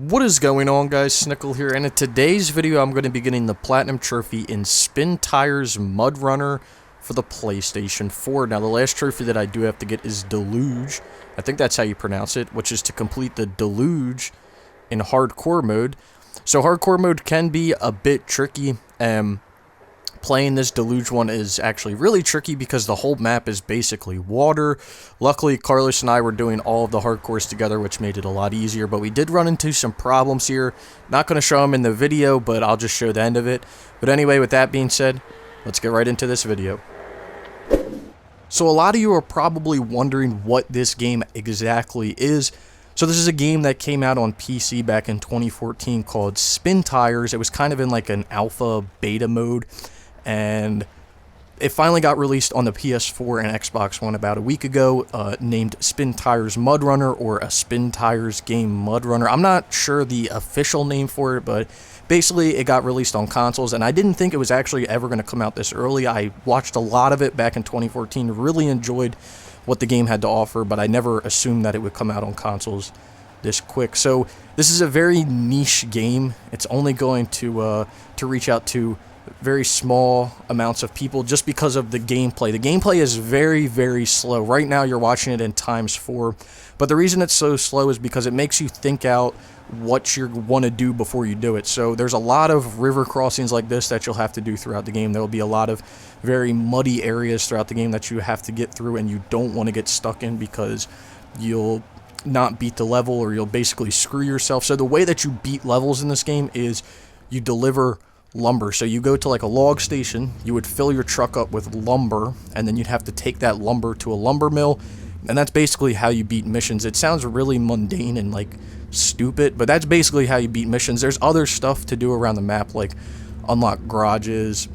What is going on, guys? Snickel here, and in today's video I'm going to be getting the Platinum Trophy in Spintires MudRunner for the PlayStation 4. Now, the last trophy that I do have to get is Deluge. I think that's how you pronounce it, which is to complete the Deluge in Hardcore mode. So Hardcore mode can be a bit tricky. Playing this Deluge one is actually really tricky because the whole map is basically water. Luckily, Carlos and I were doing all of the hardcores together, which made it a lot easier, but we did run into some problems here. Not going to show them in the video, but I'll just show the end of it. But anyway, with that being said, let's get right into this video. So a lot of you are probably wondering what this game exactly is. So this is a game that came out on PC back in 2014 called Spintires. It was kind of in like an alpha beta mode, and it finally got released on the PS4 and Xbox One about a week ago, named Spintires MudRunner, or a Spintires game MudRunner. I'm not sure the official name for it, but basically it got released on consoles, and I didn't think it was actually ever going to come out this early. I watched a lot of it back in 2014, really enjoyed what the game had to offer, but I never assumed that it would come out on consoles this quick. So this is a very niche game. It's only going to reach out to very small amounts of people just because of the gameplay. The gameplay is very, very slow. Right now you're watching it in ×4, but the reason it's so slow is because it makes you think out what you want to do before you do it. So there's a lot of river crossings like this that you'll have to do throughout the game. There will be a lot of very muddy areas throughout the game that you have to get through, and you don't want to get stuck in because you'll not beat the level, or you'll basically screw yourself. So the way that you beat levels in this game is you deliver lumber. So you go to like a log station, you would fill your truck up with lumber, and then you'd have to take that lumber to a lumber mill, and that's basically how you beat missions. It sounds really mundane and like stupid, but that's basically how you beat missions. There's other stuff to do around the map, like unlock garages,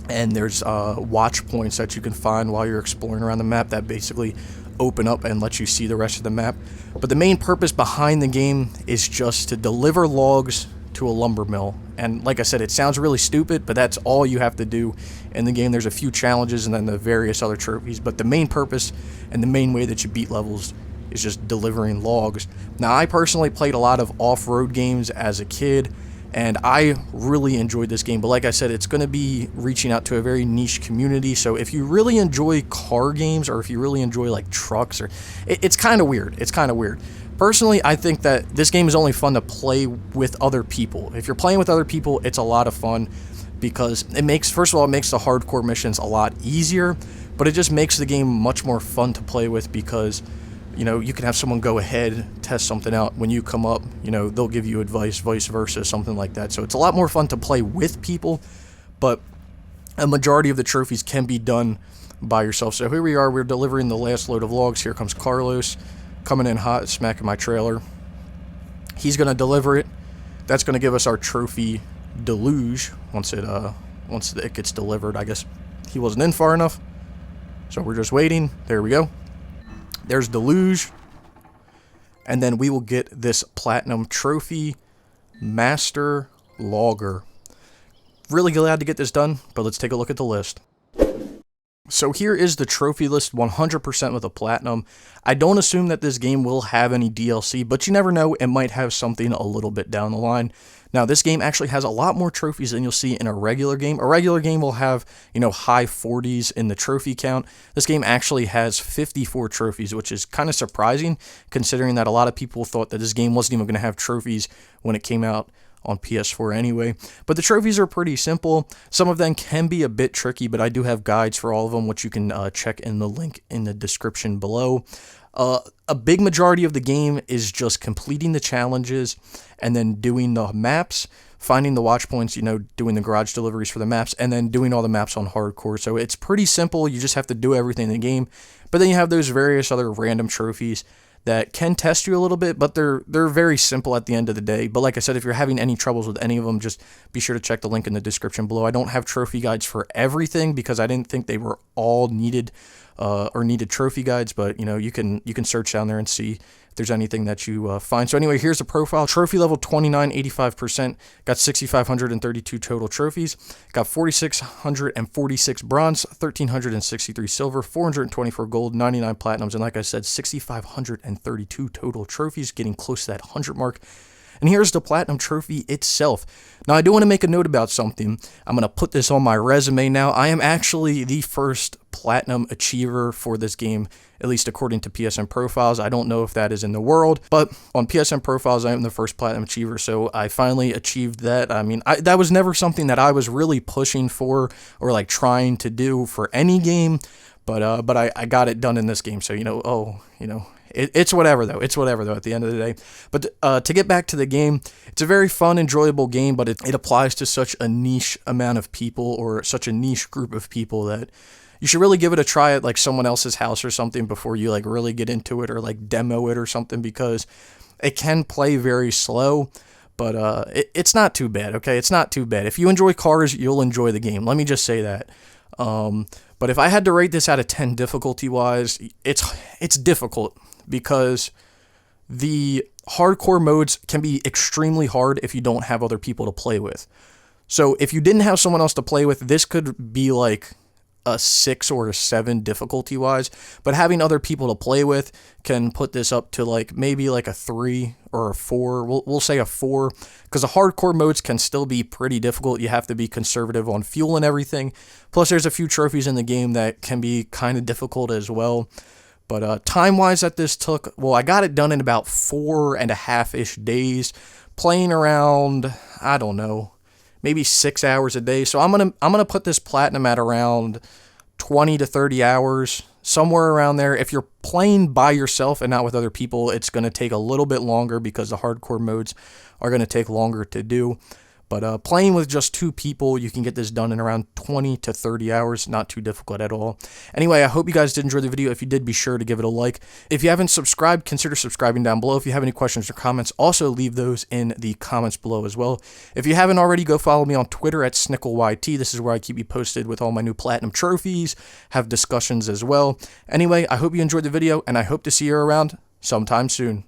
and there's watch points that you can find while you're exploring around the map that basically open up and let you see the rest of the map. But the main purpose behind the game is just to deliver logs to a lumber mill. And like I said, it sounds really stupid, but that's all you have to do in the game. There's a few challenges and then the various other trophies, but the main purpose and the main way that you beat levels is just delivering logs. Now, I personally played a lot of off-road games as a kid, and I really enjoyed this game. But like I said, it's going to be reaching out to a very niche community. So if you really enjoy car games, or if you really enjoy like trucks, or it's kind of weird. It's kind of weird. Personally, I think that this game is only fun to play with other people. If you're playing with other people, it's a lot of fun because it makes, first of all, it makes the hardcore missions a lot easier, but it just makes the game much more fun to play with because, you know, you can have someone go ahead, test something out. When you come up, you know, they'll give you advice, vice versa, something like that. So it's a lot more fun to play with people, but a majority of the trophies can be done by yourself. So here we are, we're delivering the last load of logs. Here comes Carlos, coming in hot, smacking my trailer. He's going to deliver it. That's going to give us our trophy Deluge once it gets delivered. I guess he wasn't in far enough, so we're just waiting. There we go. There's Deluge, and then we will get this Platinum Trophy Master Logger. Really glad to get this done, but let's take a look at the list. So here is the trophy list, 100% with a platinum. I don't assume that this game will have any DLC, but you never know, it might have something a little bit down the line. Now, this game actually has a lot more trophies than you'll see in a regular game. A regular game will have, you know, high 40s in the trophy count. This game actually has 54 trophies, which is kind of surprising, considering that a lot of people thought that this game wasn't even going to have trophies when it came out on PS4 anyway. But the trophies are pretty simple. Some of them can be a bit tricky, but I do have guides for all of them, which you can check in the link in the description below. A big majority of the game is just completing the challenges and then doing the maps, finding the watch points, you know, doing the garage deliveries for the maps, and then doing all the maps on hardcore. So it's pretty simple. You just have to do everything in the game. But then you have those various other random trophies that can test you a little bit, but they're very simple at the end of the day. But like I said, if you're having any troubles with any of them, just be sure to check the link in the description below. I don't have trophy guides for everything because I didn't think they were all needed or needed trophy guides, but you know, you can search down there and see if there's anything that you find. So anyway, here's the profile. Trophy level 29, 85%. Got 6,532 total trophies. Got 4,646 bronze, 1,363 silver, 424 gold, 99 platinums, and like I said, 6,532 total trophies, getting close to that 100 mark. And here's the Platinum Trophy itself. Now, I do want to make a note about something. I'm going to put this on my resume now. I am actually the first Platinum Achiever for this game, at least according to PSN Profiles. I don't know if that is in the world, but on PSN Profiles, I am the first Platinum Achiever, so I finally achieved that. I mean, that was never something that I was really pushing for or like trying to do for any game, but I got it done in this game, so, it's whatever though. It's whatever though at the end of the day. But to get back to the game, it's a very fun, enjoyable game, but it applies to such a niche amount of people, or such a niche group of people, that you should really give it a try at like someone else's house or something before you like really get into it, or like demo it or something, because it can play very slow. But it's not too bad, okay? It's not too bad. If you enjoy cars, you'll enjoy the game. Let me just say that. But if I had to rate this out of 10 difficulty-wise, it's difficult, because the hardcore modes can be extremely hard if you don't have other people to play with. So if you didn't have someone else to play with, this could be like a 6 or a 7 difficulty-wise, but having other people to play with can put this up to like maybe like a 3 or a 4. We'll say a 4, because the hardcore modes can still be pretty difficult. You have to be conservative on fuel and everything. Plus, there's a few trophies in the game that can be kind of difficult as well. But time-wise that this took, well, I got it done in about 4.5-ish days, playing around, I don't know, maybe 6 hours a day. So I'm gonna put this platinum at around 20 to 30 hours, somewhere around there. If you're playing by yourself and not with other people, it's gonna take a little bit longer, because the hardcore modes are gonna take longer to do. But playing with just 2 people, you can get this done in around 20 to 30 hours. Not too difficult at all. Anyway, I hope you guys did enjoy the video. If you did, be sure to give it a like. If you haven't subscribed, consider subscribing down below. If you have any questions or comments, also leave those in the comments below as well. If you haven't already, go follow me on Twitter at SnickelYT. This is where I keep you posted with all my new Platinum trophies, have discussions as well. Anyway, I hope you enjoyed the video, and I hope to see you around sometime soon.